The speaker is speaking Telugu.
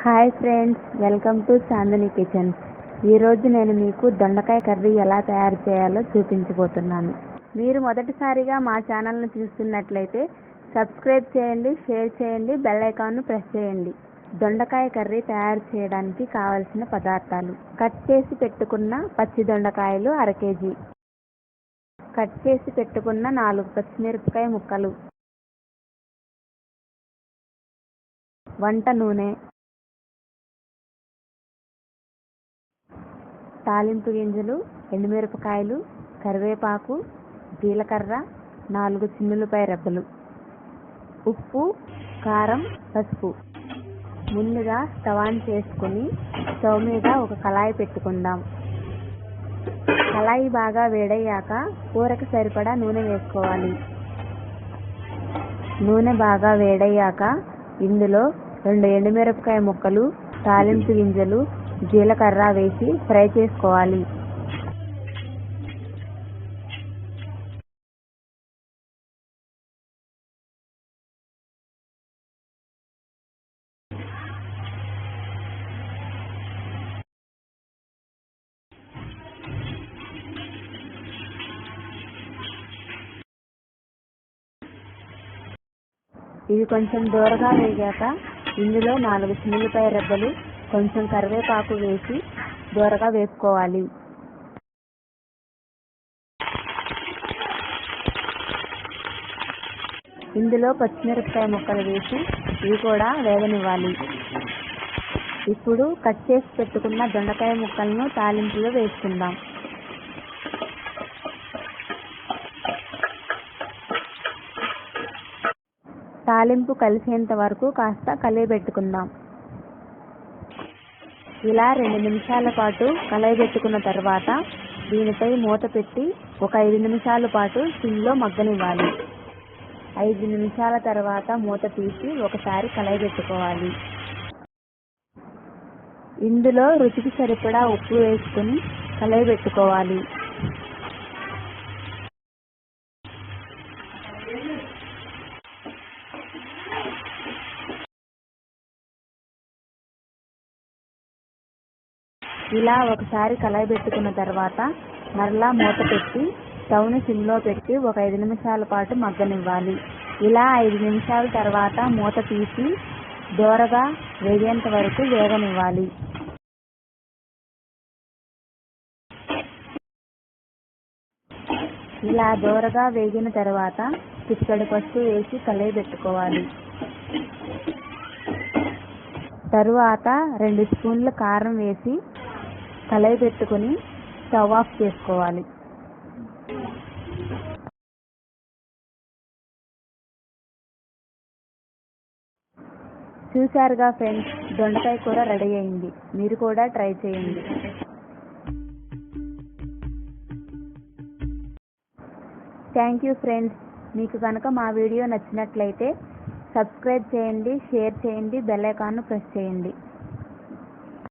Hi friends, welcome to Chandini kitchen. ఈరోజు నేను మీకు దొండకాయ కర్రీ ఎలా తయారు చేయాలో చూపించబోతున్నాను. మీరు మొదటిసారిగా మా ఛానల్ను చూస్తున్నట్లయితే సబ్స్క్రైబ్ చేయండి, షేర్ చేయండి, బెల్ ఐకాన్ను ప్రెస్ చేయండి. దొండకాయ కర్రీ తయారు చేయడానికి కావలసిన పదార్థాలు: కట్ చేసి పెట్టుకున్న పచ్చి దొండకాయలు 1/2 kg, కట్ చేసి పెట్టుకున్న 4 పచ్చిమిరపకాయ ముక్కలు, వంట నూనె, తాలింపు గింజలు, ఎండుమిరపకాయలు, కరివేపాకు, జీలకర్ర, 4 చిన్నులపాయ రెబ్బలు, ఉప్పు, కారం, పసుపు. ముందుగా స్టవ్ ఆన్ చేసుకుని స్టవ్ మీద ఒక కళాయి పెట్టుకుందాం. కళాయి బాగా వేడయ్యాక కూరకు సరిపడా నూనె వేసుకోవాలి. నూనె బాగా వేడయ్యాక ఇందులో 2 ఎండుమిరపకాయ ముక్కలు, తాలింపు గింజలు, జీలకర్ర వేసి ఫ్రై చేసుకోవాలి. ఇది కొంచెం దూరగా వేగాక ఇందులో 4 చిన్నులపాయ రెబ్బలు, కొంచెం కరివేపాకు వేసి దూరగా వేసుకోవాలి. ఇందులో పచ్చిమిరపకాయ ముక్కలు వేసి ఇవి కూడా వేగనివ్వాలి. ఇప్పుడు కట్ చేసి పెట్టుకున్న దొండకాయ ముక్కలను తాలింపులో వేసుకుందాం. తాలింపు కలిసేంత వరకు కాస్త కలయబెట్టుకుందాం. ఇలా 2 నిమిషాల పాటు కలయబెట్టుకున్న తర్వాత దీనిపై మూత పెట్టి ఒక 5 నిమిషాల పాటు సిమ్లో మగ్గనివ్వాలి. 5 నిమిషాల తర్వాత మూత తీసి ఒకసారి కలయబెట్టుకోవాలి. ఇందులో రుచికి సరిపడా ఉప్పు వేసుకుని కలయబెట్టుకోవాలి. ఇలా ఒకసారి కలయబెట్టుకున్న తర్వాత మరలా మూత పెట్టి స్టవ్ని సిమ్లో పెట్టి ఒక 5 నిమిషాల పాటు మగ్గనివ్వాలి. ఇలా 5 నిమిషాల తర్వాత మూత తీసి దోరగా వేగేంత వరకు వేగనివ్వాలి. ఇలా దోరగా వేగిన తర్వాత చిటికెడు పసుపు వేసి కలయబెట్టుకోవాలి. తరువాత 2 స్పూన్ల కారం వేసి కలయబెట్టుకుని స్టవ్ ఆఫ్ చేసుకోవాలి. చూశారుగా ఫ్రెండ్స్, దొండకాయ కూర రెడీ అయింది. మీరు కూడా ట్రై చేయండి. Thank you friends. మీకు కనుక మా వీడియో నచ్చినట్లయితే సబ్స్క్రైబ్ చేయండి, షేర్ చేయండి, బెల్ ఐకాన్ను ప్రెస్ చేయండి.